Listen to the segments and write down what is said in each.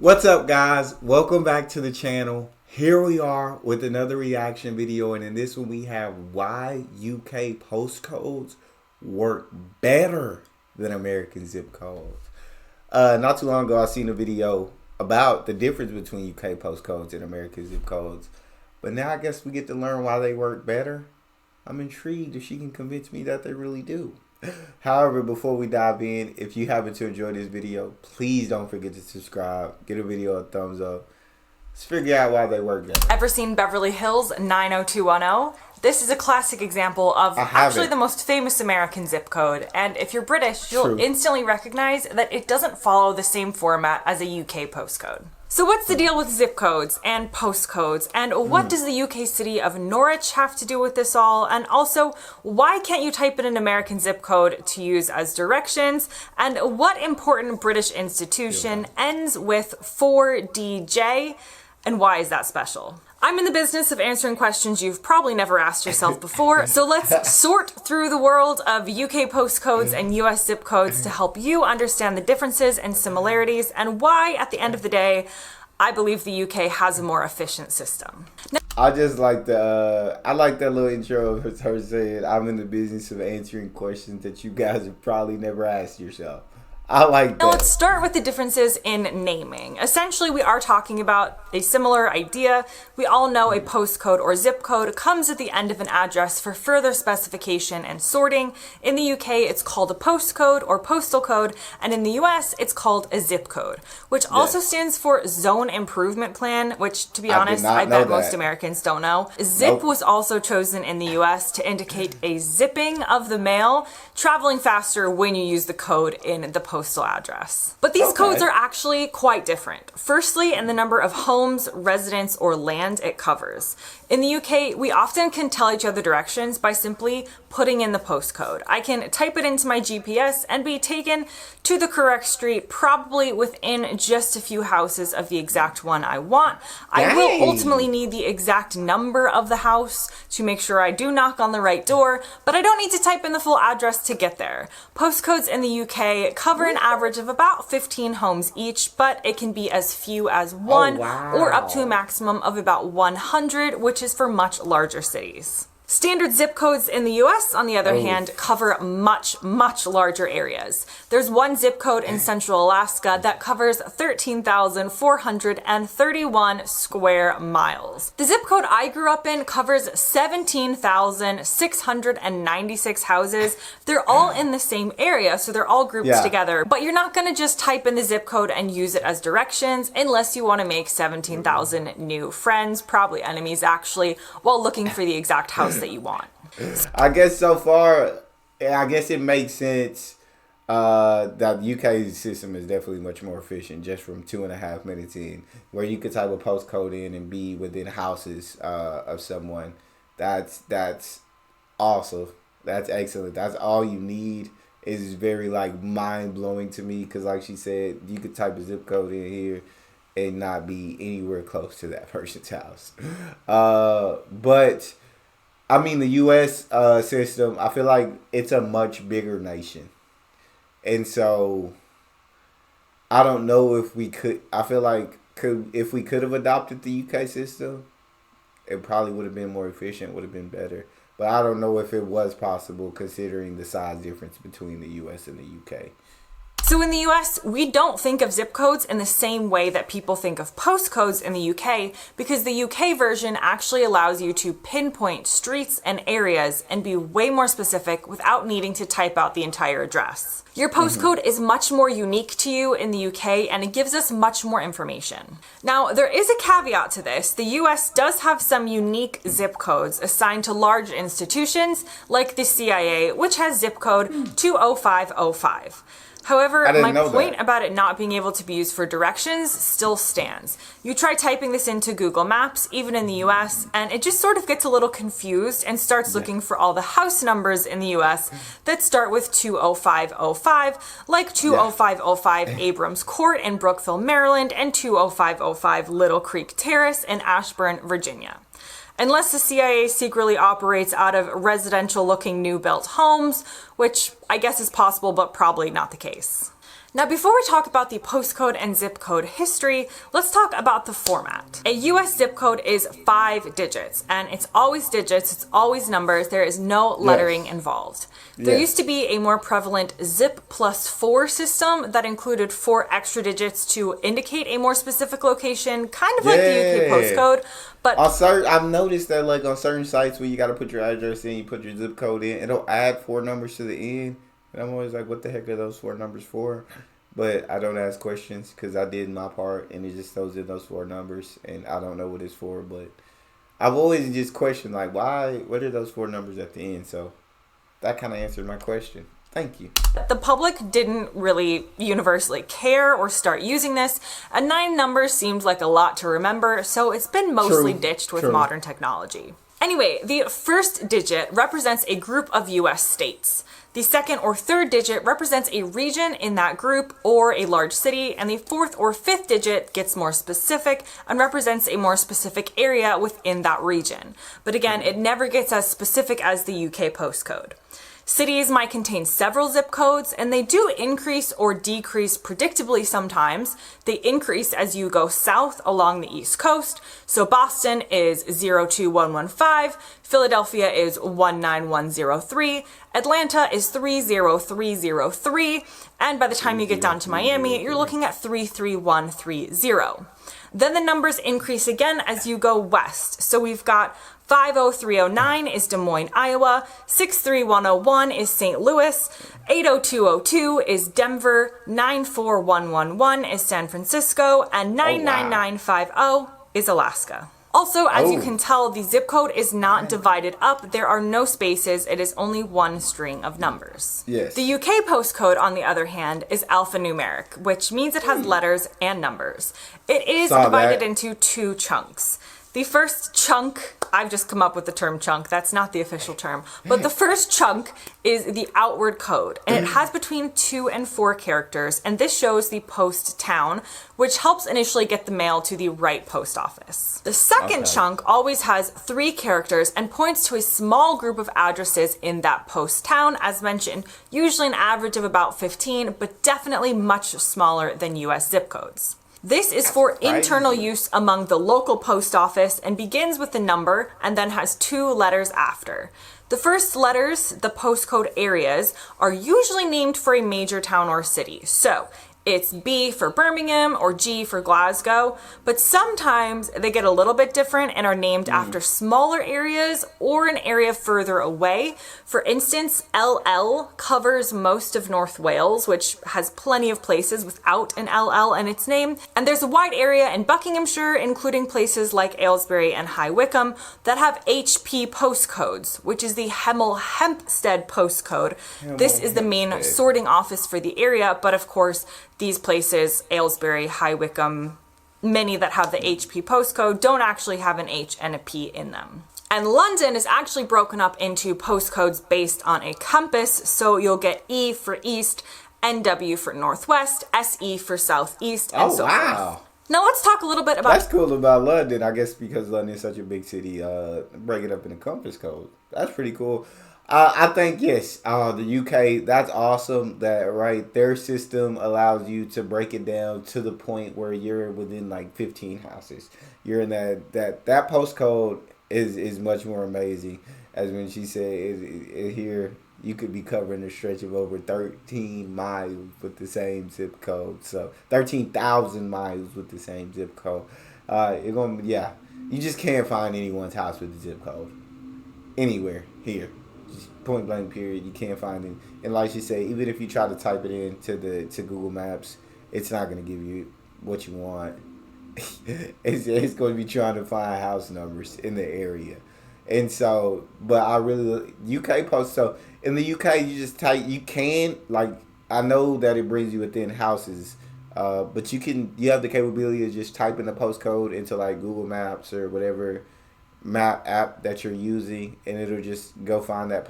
What's up, guys? Welcome back to the channel. Here we are with another reaction video, and in this one we have why UK postcodes work better than American zip codes. Not too long ago I seen a video about the difference between UK postcodes and American zip codes, but now I guess we get to learn why they work better. I'm intrigued if she can convince me that they really do. However, before we dive in, if you happen to enjoy this video, please don't forget to subscribe, give a video a thumbs up. Let's figure out why they work better. Ever seen Beverly Hills 90210? This is a classic example of actually the most famous American zip code, and if you're British, you'll instantly recognize that it doesn't follow the same format as a UK postcode. So what's the deal with zip codes and postcodes, and what does the UK city of Norwich have to do with this all? And also, why can't you type in an American zip code to use as directions? And what important British institution ends with 4DJ? And why is that special? I'm in the business of answering questions you've probably never asked yourself before, so let's sort through the world of UK postcodes and US zip codes to help you understand the differences and similarities and why, at the end of the day, I believe the UK has a more efficient system. Now, I just like I like that little intro of her saying, I'm in the business of answering questions that you guys have probably never asked yourself. I like that. Now let's start with the differences in naming. Essentially, we are talking about a similar idea. We all know a postcode or zip code comes at the end of an address for further specification and sorting. In the UK, it's called a postcode or postal code, and in the US, it's called a zip code, which also stands for Zone Improvement Plan, which, to be honest, I bet most Americans don't know. Zip was also chosen in the US to indicate a zipping of the mail, traveling faster when you use the code in the postal address. But these codes are actually quite different. Firstly, in the number of homes, residents, or land it covers. In the UK, we often can tell each other directions by simply putting in the postcode. I can type it into my GPS and be taken to the correct street, probably within just a few houses of the exact one I want. I will ultimately need the exact number of the house to make sure I do knock on the right door, but I don't need to type in the full address to get there. Postcodes in the UK cover an average of about 15 homes each, but it can be as few as one or up to a maximum of about 100, which is for much larger cities. Standard zip codes in the US, on the other hand, cover much, much larger areas. There's one zip code in central Alaska that covers 13,431 square miles. The zip code I grew up in covers 17,696 houses. They're all in the same area, so they're all grouped together. But you're not gonna just type in the zip code and use it as directions unless you wanna make 17,000 new friends, probably enemies actually, while looking for the exact house that you want. I guess so far, I guess it makes sense that the UK system is definitely much more efficient just from 2.5 minutes in, where you could type a postcode in and be within houses of someone. That's awesome. That's excellent. That's all you need. It's very like mind-blowing to me because, like she said, you could type a zip code in here and not be anywhere close to that person's house. But I mean, the U.S. System, I feel like it's a much bigger nation. And so, I don't know if we could, I feel like if we could have adopted the UK system, it probably would have been more efficient, would have been better. But I don't know if it was possible considering the size difference between the U.S. and the UK. So in the US, we don't think of zip codes in the same way that people think of postcodes in the UK, because the UK version actually allows you to pinpoint streets and areas and be way more specific without needing to type out the entire address. Your postcode is much more unique to you in the UK, and it gives us much more information. Now, there is a caveat to this. The US does have some unique zip codes assigned to large institutions like the CIA, which has zip code 20505. However, my point about it not being able to be used for directions still stands. You try typing this into Google Maps, even in the US, and it just sort of gets a little confused and starts looking for all the house numbers in the US that start with 20505, like 20505 Abrams Court in Brookville, Maryland, and 20505 Little Creek Terrace in Ashburn, Virginia. Unless the CIA secretly operates out of residential-looking new-built homes, which I guess is possible, but probably not the case. Now, before we talk about the postcode and zip code history, let's talk about the format. A US zip code is 5 digits, and it's always digits, it's always numbers, there is no lettering involved. There used to be a more prevalent zip plus 4 system that included 4 extra digits to indicate a more specific location, kind of like the UK postcode. But I've noticed that like on certain sites where you got to put your address in, you put your zip code in, it'll add 4 numbers to the end. And I'm always like, what the heck are those 4 numbers for? But I don't ask questions because I did my part and it just throws in those 4 numbers and I don't know what it's for. But I've always just questioned like, why? What are those 4 numbers at the end? So that kind of answered my question. Thank you. The public didn't really universally care or start using this, and 9 numbers seemed like a lot to remember, so it's been mostly ditched with modern technology. Anyway, the first digit represents a group of US states. The second or third digit represents a region in that group or a large city, and the fourth or fifth digit gets more specific and represents a more specific area within that region. But again, it never gets as specific as the UK postcode. Cities might contain several zip codes, and they do increase or decrease predictably sometimes. They increase as you go south along the East Coast. So Boston is 02115, Philadelphia is 19103, Atlanta is 30303, and by the time you get down to Miami, you're looking at 33130. Then the numbers increase again as you go west. So we've got 50309 is Des Moines, Iowa, 63101 is St. Louis, 80202 is Denver, 94111 is San Francisco, and 99950 is Alaska. Also, as you can tell, the zip code is not divided up. There are no spaces. It is only one string of numbers. Yes. The UK postcode, on the other hand, is alphanumeric, which means it has letters and numbers. It is divided into 2 chunks. The first chunk, I've just come up with the term chunk, that's not the official term, but the first chunk is the outward code, and it has between 2 and 4 characters, and this shows the post town, which helps initially get the mail to the right post office. The second chunk always has 3 characters and points to a small group of addresses in that post town, as mentioned, usually an average of about 15, but definitely much smaller than US zip codes. This is for internal use among the local post office and begins with the number and then has 2 letters after. The first letters, the postcode areas, are usually named for a major town or city. So it's B for Birmingham or G for Glasgow, but sometimes they get a little bit different and are named after smaller areas or an area further away. For instance, LL covers most of North Wales, which has plenty of places without an LL in its name. And there's a wide area in Buckinghamshire, including places like Aylesbury and High Wycombe, that have HP postcodes, which is the Hemel Hempstead postcode. This is the main sorting office for the area, but of course, these places, Aylesbury, High Wycombe, many that have the HP postcode don't actually have an H and a P in them. And London is actually broken up into postcodes based on a compass, so you'll get E for east, NW for northwest, SE for southeast, and so forth. Now let's talk a little bit about... That's cool about London, I guess, because London is such a big city, break it up in a compass code. That's pretty cool. I think, yes, the UK, that's awesome that, right, their system allows you to break it down to the point where you're within like 15 houses. You're in that postcode is much more amazing. As when she said, here you could be covering a stretch of over 13 miles with the same zip code. So 13,000 miles with the same zip code. You just can't find anyone's house with the zip code anywhere here. Point blank period. You can't find it. And like she said, even if you try to type it in to Google Maps, it's not going to give you what you want. it's going to be trying to find house numbers in the area. And so, but I really, UK post, so in the UK, you just type, you can, like, I know that it brings you within houses, but you have the capability of just typing the postcode into like Google Maps or whatever map app that you're using, and it'll just go find that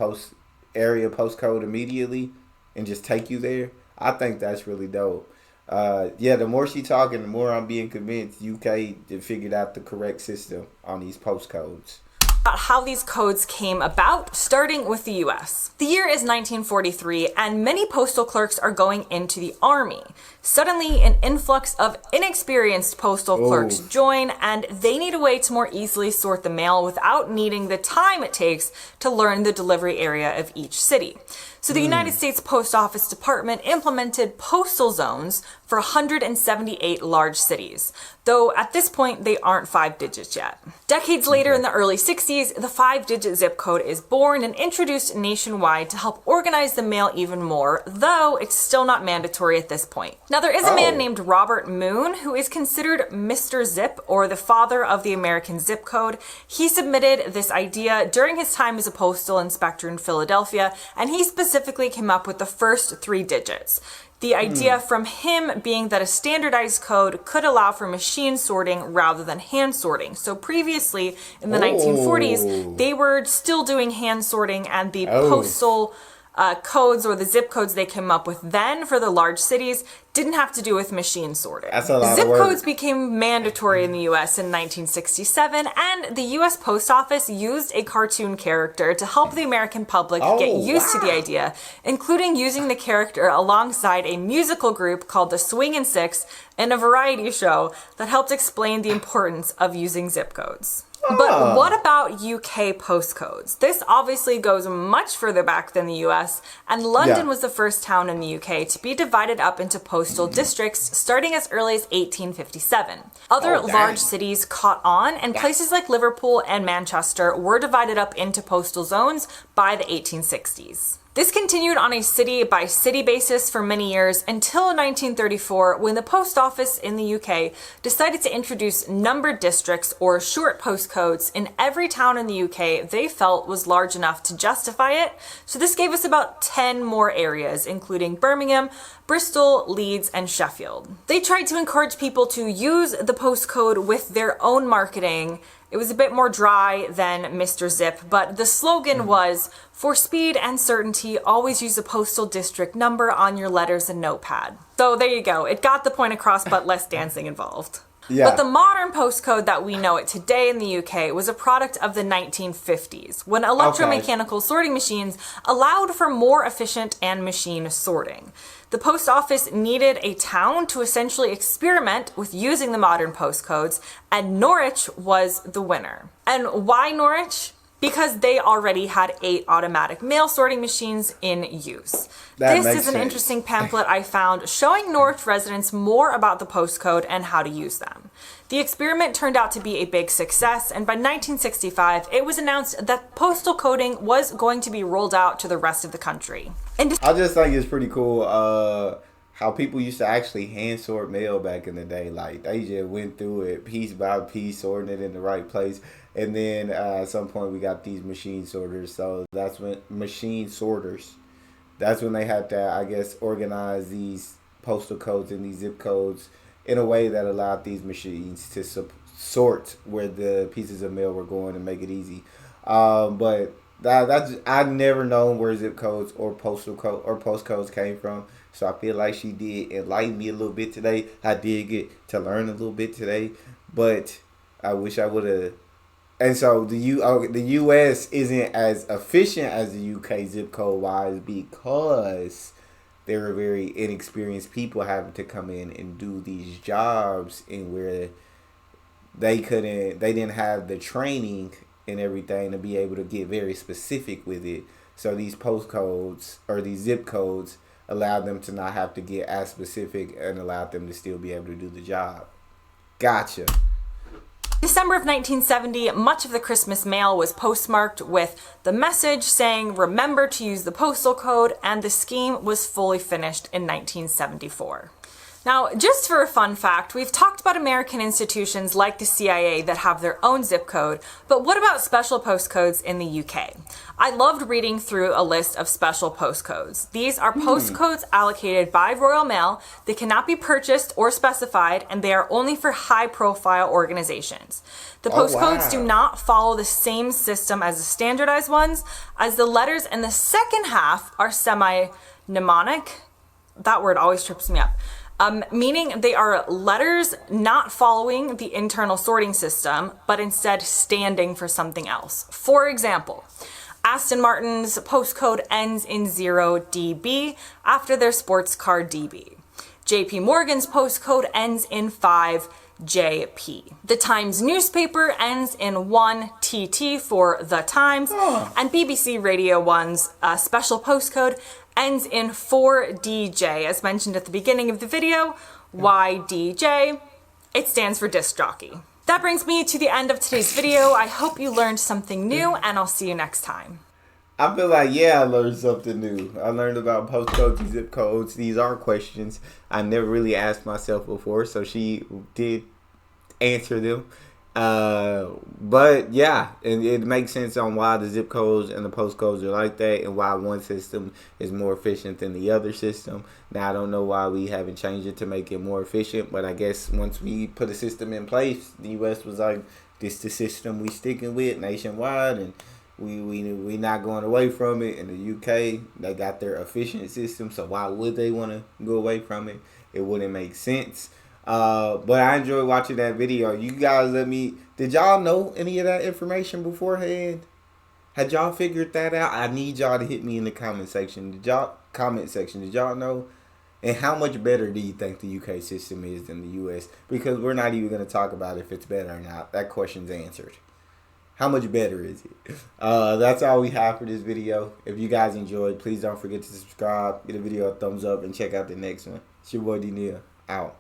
area postcode immediately and just take you there. I think that's really dope. The more she talking, the more I'm being convinced UK figured out the correct system on these postcodes. how these codes came about, starting with the US. The year is 1943, and many postal clerks are going into the army. Suddenly, an influx of inexperienced postal clerks join, and they need a way to more easily sort the mail without needing the time it takes to learn the delivery area of each city. So the United States Post Office Department implemented postal zones for 178 large cities, though at this point they aren't 5 digits yet. Decades later, in the early 60s, the 5-digit zip code is born and introduced nationwide to help organize the mail even more, though it's still not mandatory at this point. Now, there is a man named Robert Moon who is considered Mr. Zip, or the father of the American zip code. He submitted this idea during his time as a postal inspector in Philadelphia, and he specifically came up with the first 3 digits. The idea from him being that a standardized code could allow for machine sorting rather than hand sorting. So previously, in the 1940s, they were still doing hand sorting, and the postal codes, or the zip codes they came up with then for the large cities, didn't have to do with machine sorting. That's a lot Zip of work. codes became mandatory in the US in 1967, and the US Post Office used a cartoon character to help the American public get used to the idea, including using the character alongside a musical group called the Swingin' Six in a variety show that helped explain the importance of using zip codes. But what about UK postcodes? This obviously goes much further back than the US, and London was the first town in the UK to be divided up into postal districts starting as early as 1857. Other large cities caught on, and places like Liverpool and Manchester were divided up into postal zones by the 1860s. This continued on a city-by-city basis for many years until 1934, when the post office in the UK decided to introduce numbered districts, or short postcodes, in every town in the UK they felt was large enough to justify it. So this gave us about 10 more areas, including Birmingham, Bristol, Leeds, and Sheffield. They tried to encourage people to use the postcode with their own marketing. It was a bit more dry than Mr. Zip, but the slogan was, "For speed and certainty, always use a postal district number on your letters and notepad." So there you go. It got the point across, but less dancing involved. But the modern postcode that we know it today in the UK was a product of the 1950s, when electromechanical sorting machines allowed for more efficient and machine sorting. The post office needed a town to essentially experiment with using the modern postcodes, and Norwich was the winner. And why Norwich? Because they already had 8 automatic mail sorting machines in use. This is an interesting pamphlet I found showing Norwich residents more about the postcode and how to use them. The experiment turned out to be a big success, and by 1965, it was announced that postal coding was going to be rolled out to the rest of the country. I just think it's pretty cool how people used to actually hand sort mail back in the day. Like, they just went through it piece by piece, sorting it in the right place. And then at some point we got these machine sorters. So that's when that's when they had to, I guess, organize these postal codes and these zip codes in a way that allowed these machines to sort where the pieces of mail were going and make it easy. But that's I've never known where zip codes or postal code or postcodes came from. So I feel like she did enlighten me a little bit today. I did get to learn a little bit today, but I wish I would have. And so the U.S. isn't as efficient as the U.K. zip code wise because there were very inexperienced people having to come in and do these jobs, and where they didn't have the training and everything to be able to get very specific with it. So these postcodes or these zip codes allowed them to not have to get as specific and allowed them to still be able to do the job. Gotcha. December of 1970, much of the Christmas mail was postmarked with the message saying, "Remember to use the postal code," and the scheme was fully finished in 1974. Now, just for a fun fact, we've talked about American institutions like the CIA that have their own zip code, but what about special postcodes in the UK? I loved reading through a list of special postcodes. These are postcodes allocated by Royal Mail. They cannot be purchased or specified, and they are only for high-profile organizations. The postcodes do not follow the same system as the standardized ones, as the letters in the second half are semi-mnemonic. That word always trips me up. Meaning they are letters not following the internal sorting system, but instead standing for something else. For example, Aston Martin's postcode ends in 0DB after their sports car DB. JP Morgan's postcode ends in 5JP. The Times newspaper ends in 1TT for The Times, and BBC Radio 1's special postcode ends in 4DJ. As mentioned at the beginning of the video, YDJ, it stands for disc jockey. That brings me to the end of today's video. I hope you learned something new, and I'll see you next time. I feel like, yeah, I learned something new. I learned about postcodes and zip codes. These are questions I never really asked myself before, so she did answer them. But yeah, it makes sense on why the zip codes and the postcodes are like that, and why one system is more efficient than the other system. Now, I don't know why we haven't changed it to make it more efficient, but I guess once we put a system in place, the U.S. was like, this the system we sticking with nationwide, and we not going away from it. In the UK, they got their efficient system, so why would they want to go away from it? It wouldn't make sense. But I enjoyed watching that video. You guys did y'all know any of that information beforehand? Had y'all figured that out? I need y'all to hit me in the comment section. Did y'all know? And how much better do you think the UK system is than the US? Because we're not even going to talk about if it's better or not. That question's answered. How much better is it? That's all we have for this video. If you guys enjoyed, please don't forget to subscribe, give the video a thumbs up, and check out the next one. It's your boy D-Neil, out.